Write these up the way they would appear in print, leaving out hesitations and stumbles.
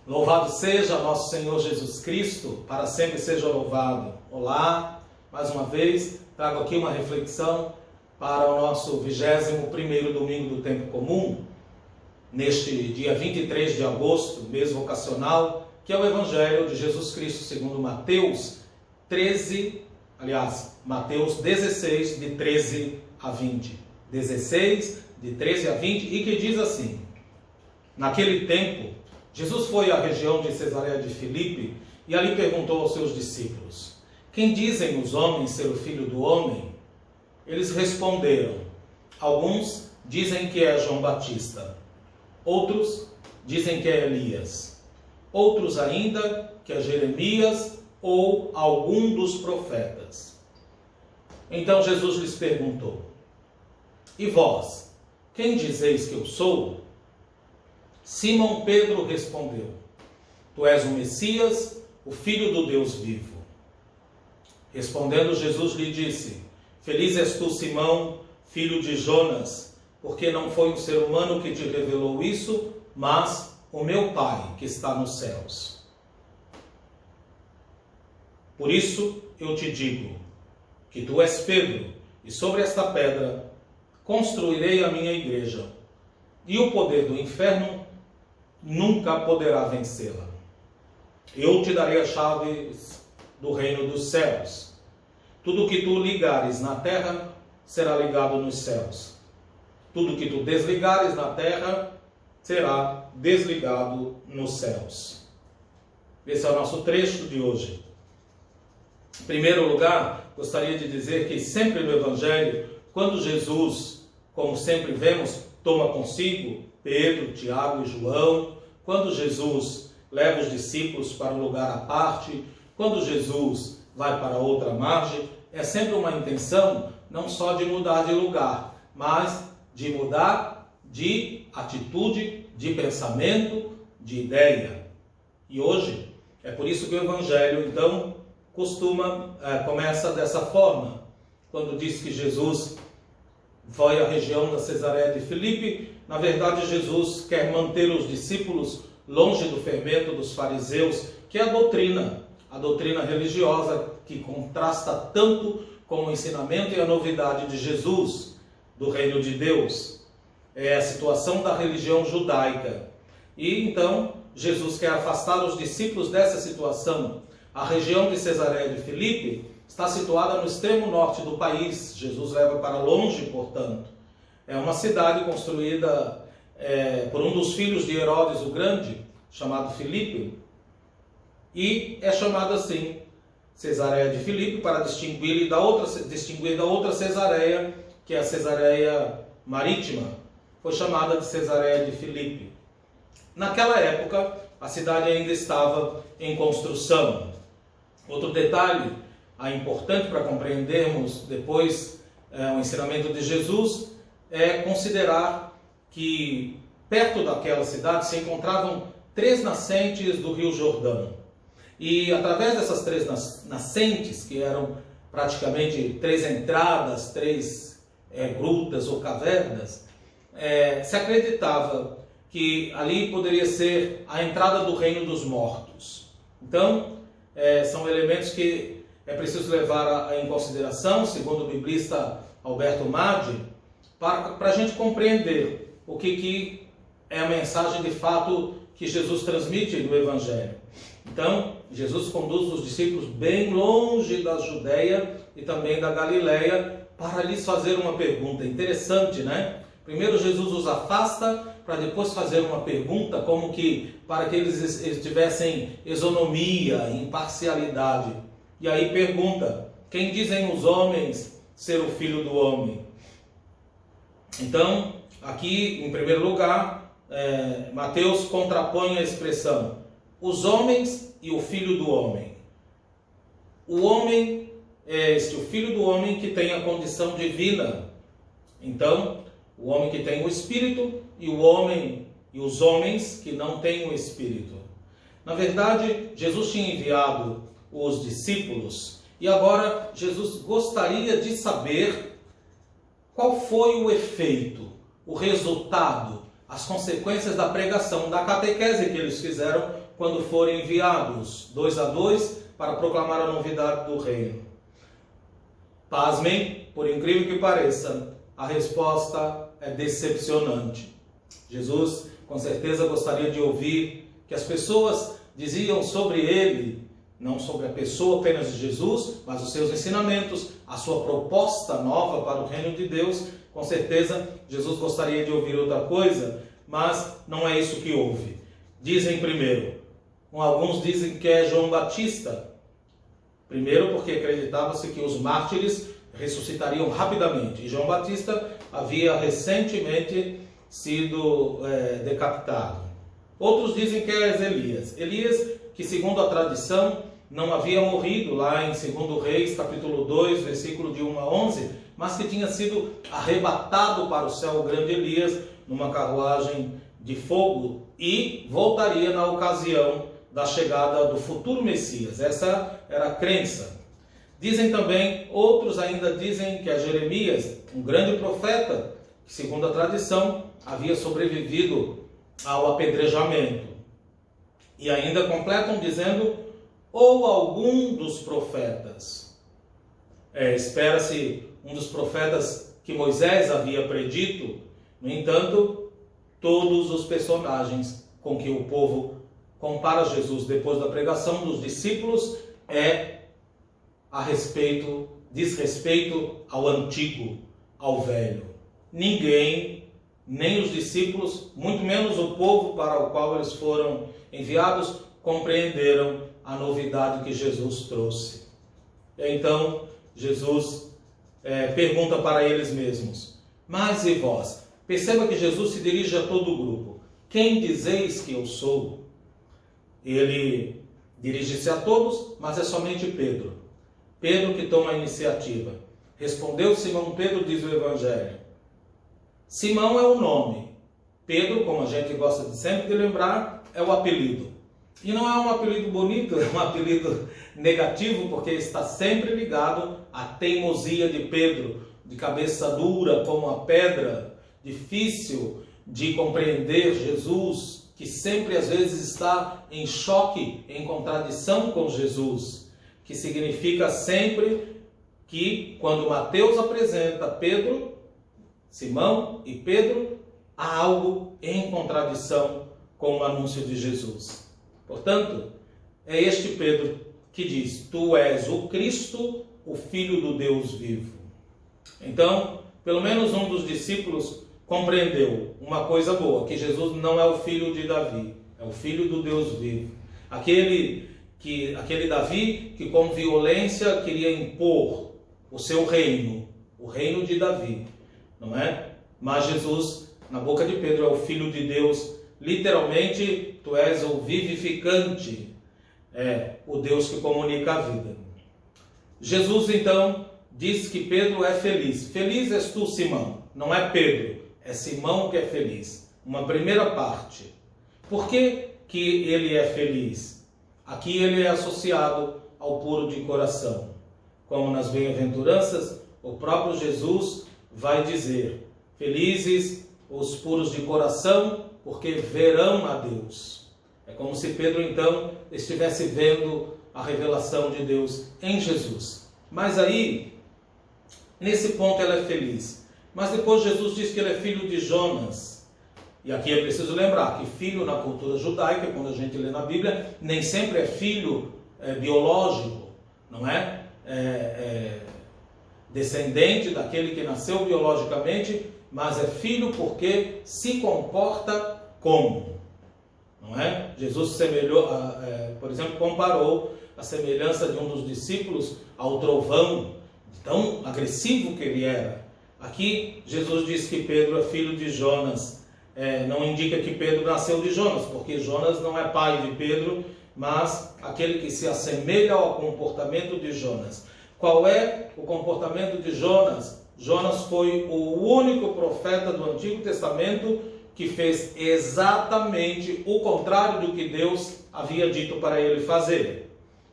Louvado seja nosso Senhor Jesus Cristo, para sempre seja louvado. Olá, mais uma vez, trago aqui uma reflexão para o nosso 21º domingo do tempo comum, neste dia 23 de agosto, mês vocacional, que é o Evangelho de Jesus Cristo segundo Mateus 16, de 13 a 20. 16, de 13 a 20, e que diz assim: Naquele tempo, Jesus foi à região de Cesareia de Filipe e ali perguntou aos seus discípulos: Quem dizem os homens ser o Filho do Homem? Eles responderam: Alguns dizem que é João Batista, outros dizem que é Elias, outros ainda que é Jeremias ou algum dos profetas. Então Jesus lhes perguntou: E vós, quem dizeis que eu sou? Simão Pedro respondeu: Tu és o Messias, o Filho do Deus vivo. Respondendo Jesus lhe disse: Feliz és tu, Simão, filho de Jonas, porque não foi um ser humano que te revelou isso, mas o meu Pai que está nos céus. Por isso eu te digo que tu és Pedro, e sobre esta pedra construirei a minha igreja, e o poder do inferno nunca poderá vencê-la. Eu te darei as chaves do reino dos céus. Tudo que tu ligares na terra será ligado nos céus. Tudo que tu desligares na terra será desligado nos céus. Esse é o nosso trecho de hoje. Em primeiro lugar, gostaria de dizer que sempre no Evangelho, quando Jesus, como sempre vemos, toma consigo Pedro, Tiago e João, quando Jesus leva os discípulos para um lugar à parte, quando Jesus vai para outra margem, é sempre uma intenção não só de mudar de lugar, mas de mudar de atitude, de pensamento, de ideia. E hoje, é por isso que o Evangelho, então, começa dessa forma. Quando diz que Jesus foi à região da Cesareia de Filipe, na verdade Jesus quer manter os discípulos longe do fermento dos fariseus, que é a doutrina religiosa que contrasta tanto com o ensinamento e a novidade de Jesus, do reino de Deus. É a situação da religião judaica. E então Jesus quer afastar os discípulos dessa situação. A região de Cesareia de Filipe está situada no extremo norte do país. Jesus leva para longe, portanto. É uma cidade construída por um dos filhos de Herodes o Grande, chamado Filipe, e é chamada assim, Cesareia de Filipe, para distinguir da outra Cesareia, que é a Cesareia Marítima. Foi chamada de Cesareia de Filipe. Naquela época, a cidade ainda estava em construção. Outro detalhe importante para compreendermos depois o ensinamento de Jesus é considerar que perto daquela cidade se encontravam 3 nascentes do Rio Jordão. E através dessas 3 nascentes, que eram praticamente 3 entradas, 3 grutas ou cavernas, se acreditava que ali poderia ser a entrada do reino dos mortos. Então, são elementos que é preciso levar em consideração, segundo o biblista Alberto Maggi, para a gente compreender o que é a mensagem de fato que Jesus transmite no Evangelho. Então, Jesus conduz os discípulos bem longe da Judeia e também da Galileia para lhes fazer uma pergunta. Interessante, né? Primeiro Jesus os afasta para depois fazer uma pergunta, como que para que eles tivessem isonomia, imparcialidade. E aí pergunta: Quem dizem os homens ser o Filho do Homem? Então, aqui, em primeiro lugar, Mateus contrapõe a expressão os homens e o Filho do Homem. O homem é o Filho do Homem que tem a condição divina. Então, o homem que tem o Espírito e os homens que não têm o Espírito. Na verdade, Jesus tinha enviado os discípulos e agora Jesus gostaria de saber qual foi o efeito, o resultado as consequências da pregação, da catequese que eles fizeram quando foram enviados 2 a 2 para proclamar a novidade do reino. Pasmem, por incrível que pareça, a resposta é decepcionante. Jesus com certeza gostaria de ouvir que as pessoas diziam sobre ele, não sobre a pessoa apenas de Jesus, mas os seus ensinamentos, a sua proposta nova para o reino de Deus. Com certeza Jesus gostaria de ouvir outra coisa, mas não é isso que houve. Dizem primeiro, alguns dizem que é João Batista. Primeiro porque acreditava-se que os mártires ressuscitariam rapidamente. E João Batista havia recentemente sido decapitado. Outros dizem que é Elias. Elias, que segundo a tradição, não havia morrido lá em 2 Reis, capítulo 2, versículo de 1 a 11, mas que tinha sido arrebatado para o céu, o grande Elias, numa carruagem de fogo, e voltaria na ocasião da chegada do futuro Messias. Essa era a crença. Dizem também, outros ainda dizem que é Jeremias, um grande profeta, que segundo a tradição havia sobrevivido ao apedrejamento. E ainda completam dizendo, ou algum dos profetas. Espera-se um dos profetas que Moisés havia predito. No entanto, todos os personagens com que o povo compara Jesus depois da pregação dos discípulos diz respeito ao antigo, ao velho. Ninguém, nem os discípulos, muito menos o povo para o qual eles foram enviados, compreenderam a novidade que Jesus trouxe. Então, Jesus pergunta para eles mesmos, mas e vós? Perceba que Jesus se dirige a todo o grupo. Quem dizeis que eu sou? Ele dirige-se a todos, mas é somente Pedro. Pedro que toma a iniciativa. Respondeu Simão Pedro, diz o Evangelho. Simão é o nome. Pedro, como a gente gosta de sempre de lembrar, é o apelido. E não é um apelido bonito, é um apelido negativo, porque está sempre ligado à teimosia de Pedro, de cabeça dura como a pedra, difícil de compreender Jesus, que sempre às vezes está em choque, em contradição com Jesus, que significa sempre que quando Mateus apresenta Pedro, Simão e Pedro, há algo em contradição com o anúncio de Jesus. Portanto, é este Pedro que diz, tu és o Cristo, o Filho do Deus vivo. Então, pelo menos um dos discípulos compreendeu uma coisa boa, que Jesus não é o filho de Davi, é o Filho do Deus vivo. Aquele Davi que com violência queria impor o seu reino, o reino de Davi, não é? Mas Jesus, na boca de Pedro, é o Filho de Deus. Literalmente, tu és o vivificante, o Deus que comunica a vida. Jesus, então, diz que Pedro é feliz. Feliz és tu, Simão. Não é Pedro, é Simão que é feliz. Uma primeira parte. Por que que ele é feliz? Aqui ele é associado ao puro de coração. Como nas bem-aventuranças, o próprio Jesus vai dizer, felizes os puros de coração, porque verão a Deus. É como se Pedro, então, estivesse vendo a revelação de Deus em Jesus. Mas aí, nesse ponto ela é feliz. Mas depois Jesus diz que ele é filho de Jonas. E aqui é preciso lembrar que filho na cultura judaica, quando a gente lê na Bíblia, nem sempre é filho biológico, não é? Descendente daquele que nasceu biologicamente, mas é filho porque se comporta como, não é? Jesus semelhou, por exemplo, comparou a semelhança de um dos discípulos ao trovão, tão agressivo que ele era. Aqui Jesus diz que Pedro é filho de Jonas. Não indica que Pedro nasceu de Jonas, porque Jonas não é pai de Pedro, mas aquele que se assemelha ao comportamento de Jonas. Qual é o comportamento de Jonas? Jonas foi o único profeta do Antigo Testamento que fez exatamente o contrário do que Deus havia dito para ele fazer.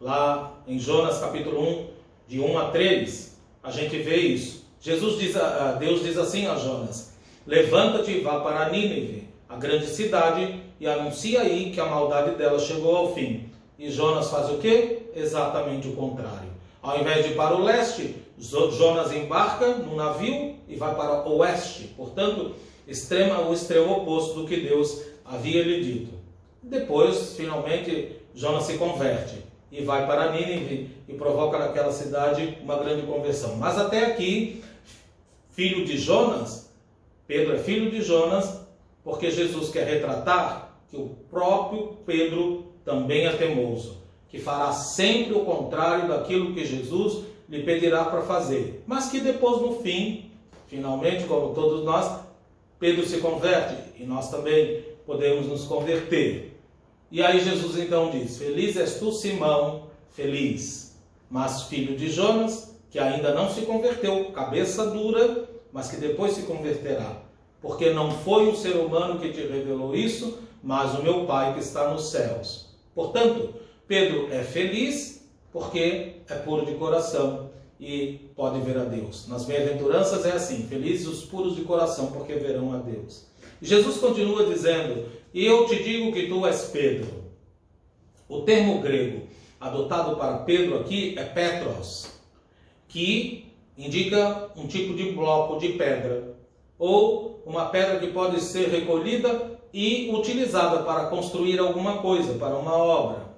Lá em Jonas capítulo 1, de 1 a 3, a gente vê isso. Deus diz assim a Jonas, levanta-te e vá para Nínive, a grande cidade e anuncia aí que a maldade dela chegou ao fim. E Jonas faz o quê? Exatamente o contrário. Ao invés de ir para o leste, Jonas embarca no navio e vai para o oeste. Portanto, o extremo oposto do que Deus havia lhe dito. Depois, finalmente, Jonas se converte e vai para Nínive e provoca naquela cidade uma grande conversão. Mas até aqui, filho de Jonas, Pedro é filho de Jonas, porque Jesus quer retratar que o próprio Pedro também é teimoso, que fará sempre o contrário daquilo que Jesus lhe pedirá para fazer. Mas que depois, no fim, finalmente, como todos nós, Pedro se converte e nós também podemos nos converter. E aí Jesus então diz: feliz és tu, Simão, feliz, mas filho de Jonas, que ainda não se converteu, cabeça dura, mas que depois se converterá. Porque não foi o ser humano que te revelou isso, mas o meu Pai que está nos céus. Portanto, Pedro é feliz porque é puro de coração e pode ver a Deus. Nas bem-aventuranças é assim: felizes os puros de coração, porque verão a Deus. E Jesus continua dizendo: e eu te digo que tu és Pedro. O termo grego adotado para Pedro aqui é Petros, que indica um tipo de bloco de pedra, ou uma pedra que pode ser recolhida e utilizada para construir alguma coisa, para uma obra.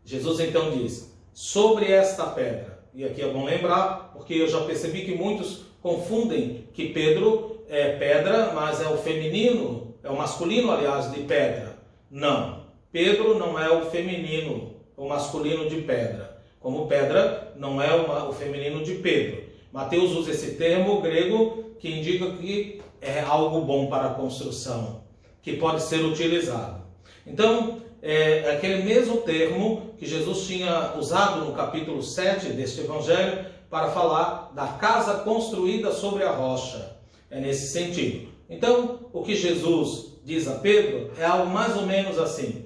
Jesus então diz: sobre esta pedra. E aqui é bom lembrar, porque eu já percebi que muitos confundem que Pedro é pedra, mas é o feminino, é o masculino, aliás, de pedra. Não, Pedro não é o feminino, o masculino de pedra. Como pedra não é o feminino de Pedro. Mateus usa esse termo grego que indica que é algo bom para a construção, que pode ser utilizado. Então, é aquele mesmo termo que Jesus tinha usado no capítulo 7 deste evangelho para falar da casa construída sobre a rocha. É nesse sentido. Então, o que Jesus diz a Pedro é algo mais ou menos assim: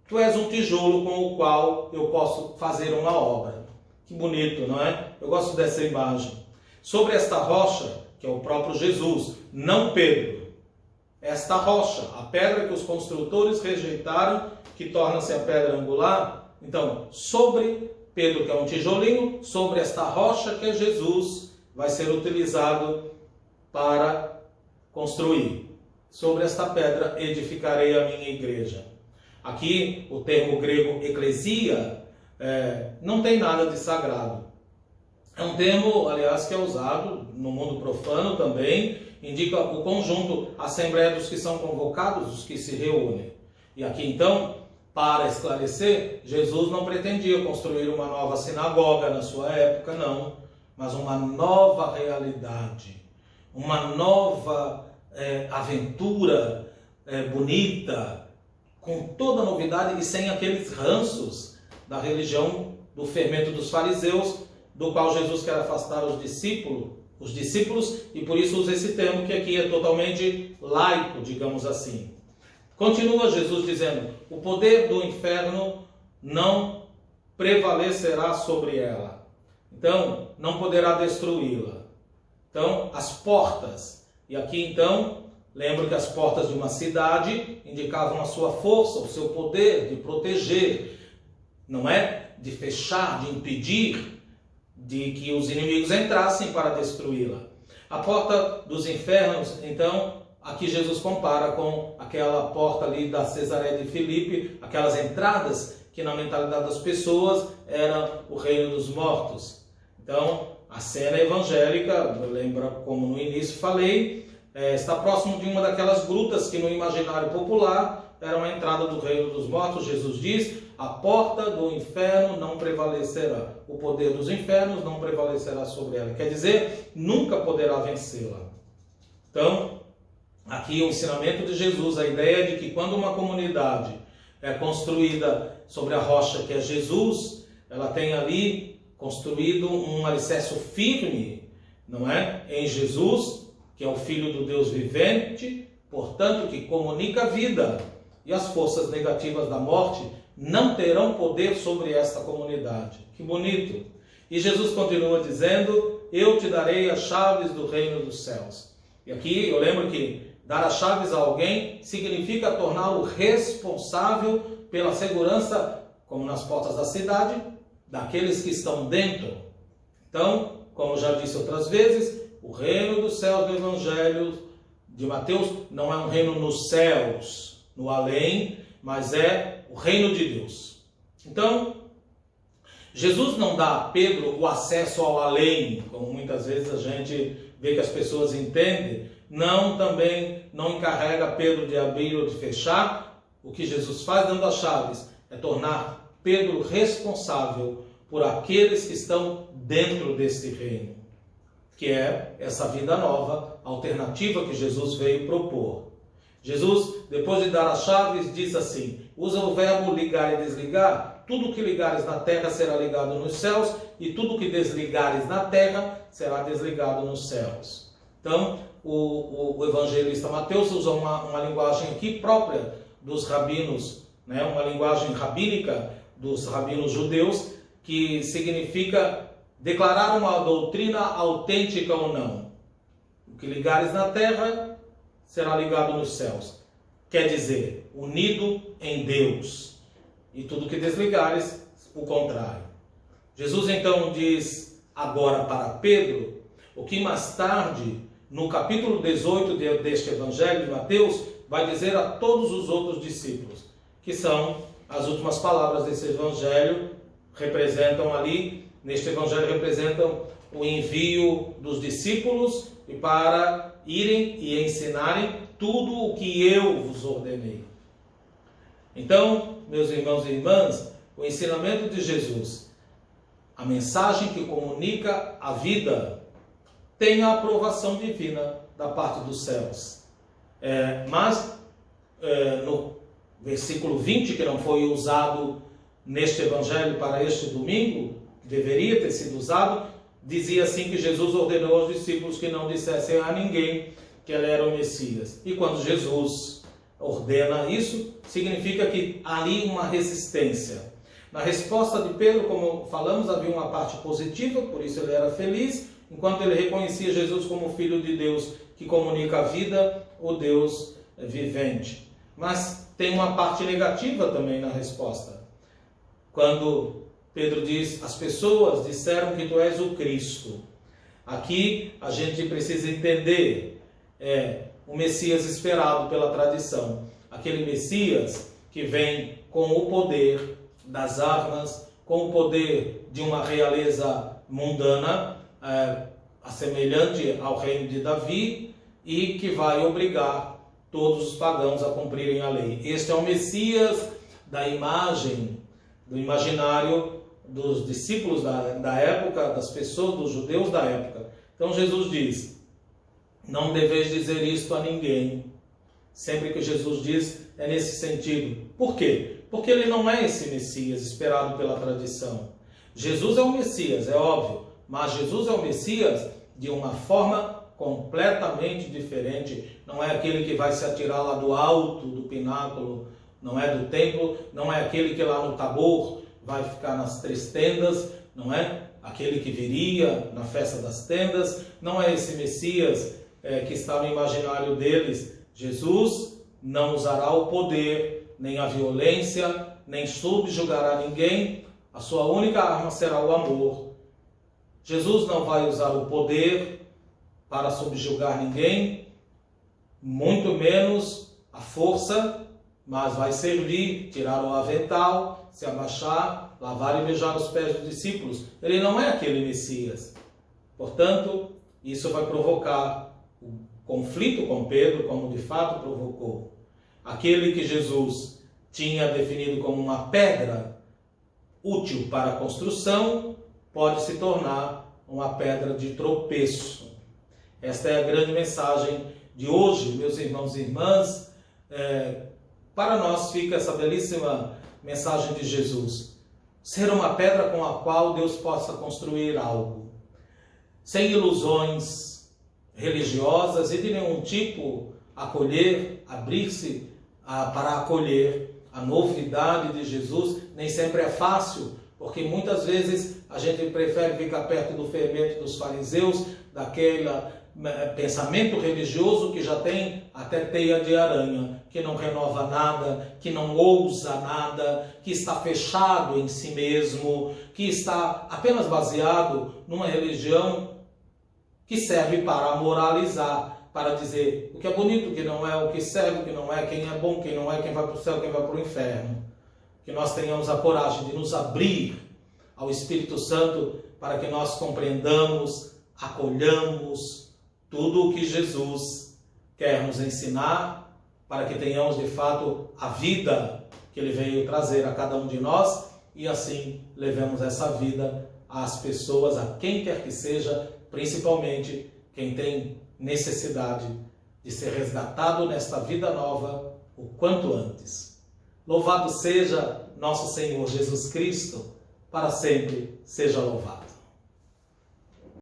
tu és um tijolo com o qual eu posso fazer uma obra. Que bonito, não é? Eu gosto dessa imagem. Sobre esta rocha, que é o próprio Jesus, não Pedro. Esta rocha, a pedra que os construtores rejeitaram, que torna-se a pedra angular. Então, sobre Pedro, que é um tijolinho, sobre esta rocha que é Jesus, vai ser utilizado para construir. Sobre esta pedra edificarei a minha igreja. Aqui, o termo grego eclesia não tem nada de sagrado. É um termo, aliás, que é usado no mundo profano também, indica o conjunto, a assembleia dos que são convocados, os que se reúnem. E aqui, então, para esclarecer, Jesus não pretendia construir uma nova sinagoga na sua época, não, mas uma nova realidade, uma nova aventura bonita, com toda a novidade e sem aqueles ranços da religião, do fermento dos fariseus, do qual Jesus quer afastar os discípulos, e por isso usa esse termo que aqui é totalmente laico, digamos assim. Continua Jesus dizendo: o poder do inferno não prevalecerá sobre ela. Então, não poderá destruí-la. Então, as portas. E aqui, então, lembro que as portas de uma cidade indicavam a sua força, o seu poder de proteger. Não é de fechar, de impedir de que os inimigos entrassem para destruí-la. A porta dos infernos, então, aqui Jesus compara com aquela porta ali da Cesareia de Filipe, aquelas entradas que na mentalidade das pessoas era o reino dos mortos. Então, a cena evangélica, lembra como no início falei, está próximo de uma daquelas grutas que no imaginário popular era uma entrada do reino dos mortos. Jesus diz: a porta do inferno não prevalecerá, o poder dos infernos não prevalecerá sobre ela. Quer dizer, nunca poderá vencê-la. Então, aqui o ensinamento de Jesus, a ideia de que quando uma comunidade é construída sobre a rocha que é Jesus, ela tem ali construído um alicerce firme, não é? Em Jesus, que é o Filho do Deus vivente, portanto, que comunica a vida, e as forças negativas da morte não terão poder sobre esta comunidade. Que bonito! E Jesus continua dizendo: eu te darei as chaves do reino dos céus. E aqui eu lembro que dar as chaves a alguém significa torná-lo responsável pela segurança, como nas portas da cidade, daqueles que estão dentro. Então, como já disse outras vezes, o reino dos céus do Evangelho de Mateus não é um reino nos céus, no além, mas é o reino de Deus. Então, Jesus não dá a Pedro o acesso ao além, como muitas vezes a gente vê que as pessoas entendem. Também não encarrega Pedro de abrir ou de fechar. O que Jesus faz dando as chaves é tornar Pedro responsável por aqueles que estão dentro deste reino, que é essa vida nova, alternativa que Jesus veio propor. Jesus, depois de dar as chaves, diz assim, usa o verbo ligar e desligar. Tudo que ligares na terra será ligado nos céus, e tudo que desligares na terra será desligado nos céus. Então, o evangelista Mateus usa uma linguagem aqui própria dos rabinos, uma linguagem rabínica dos rabinos judeus, que significa declarar uma doutrina autêntica ou não. O que ligares na terra será ligado nos céus. Quer dizer, unido em Deus. E tudo que desligares, o contrário. Jesus então diz agora para Pedro, o que mais tarde, no capítulo 18 deste Evangelho de Mateus, vai dizer a todos os outros discípulos, que são as últimas palavras desse Evangelho, neste Evangelho representam o envio dos discípulos e para irem e ensinarem tudo o que eu vos ordenei. Então, meus irmãos e irmãs, o ensinamento de Jesus, a mensagem que comunica a vida, tem a aprovação divina da parte dos céus. Mas no versículo 20, que não foi usado neste evangelho para este domingo, que deveria ter sido usado, dizia assim que Jesus ordenou aos discípulos que não dissessem a ninguém que ele era o Messias. E quando Jesus ordena isso, significa que há ali uma resistência. Na resposta de Pedro, como falamos, havia uma parte positiva, por isso ele era feliz, enquanto ele reconhecia Jesus como Filho de Deus, que comunica a vida, o Deus vivente. Mas tem uma parte negativa também na resposta. Quando Pedro diz, as pessoas disseram que tu és o Cristo. Aqui a gente precisa entender, o Messias esperado pela tradição. Aquele Messias que vem com o poder das armas, com o poder de uma realeza mundana, semelhante ao reino de Davi, e que vai obrigar todos os pagãos a cumprirem a lei. Este é o Messias da imagem, do imaginário dos discípulos da época, das pessoas, dos judeus da época. Então Jesus diz, não deveis dizer isto a ninguém. Sempre que Jesus diz, é nesse sentido. Por quê? Porque ele não é esse Messias esperado pela tradição. Jesus é o Messias, é óbvio, mas Jesus é o Messias de uma forma completamente diferente. Não é aquele que vai se atirar lá do alto do pináculo, não é do templo, não é aquele que lá no Tabor vai ficar nas 3 tendas, não é aquele que viria na festa das tendas, não é esse Messias que está no imaginário deles. Jesus não usará o poder, nem a violência, nem subjugará ninguém. A sua única arma será o amor. Jesus não vai usar o poder para subjugar ninguém, muito menos a força, mas vai servir, tirar o avental, se abaixar, lavar e beijar os pés dos discípulos. Ele não é aquele Messias. Portanto, isso vai provocar o conflito com Pedro, como de fato provocou. Aquele que Jesus tinha definido como uma pedra útil para a construção, pode se tornar uma pedra de tropeço. Esta é a grande mensagem de hoje, meus irmãos e irmãs. Para nós fica essa belíssima mensagem de Jesus. Ser uma pedra com a qual Deus possa construir algo. Sem ilusões religiosas e de nenhum tipo, acolher, abrir-se para acolher a novidade de Jesus. Nem sempre é fácil, porque muitas vezes a gente prefere ficar perto do fermento dos fariseus, daquela pensamento religioso que já tem até teia de aranha, que não renova nada, que não ousa nada, que está fechado em si mesmo, que está apenas baseado numa religião que serve para moralizar, para dizer o que é bonito, o que não é, o que serve, o que não é, quem é bom, quem não é, quem vai para o céu, quem vai para o inferno. Que nós tenhamos a coragem de nos abrir ao Espírito Santo para que nós compreendamos, acolhamos tudo o que Jesus quer nos ensinar, para que tenhamos de fato a vida que Ele veio trazer a cada um de nós e assim levemos essa vida às pessoas, a quem quer que seja, principalmente quem tem necessidade de ser resgatado nesta vida nova o quanto antes. Louvado seja nosso Senhor Jesus Cristo, para sempre seja louvado.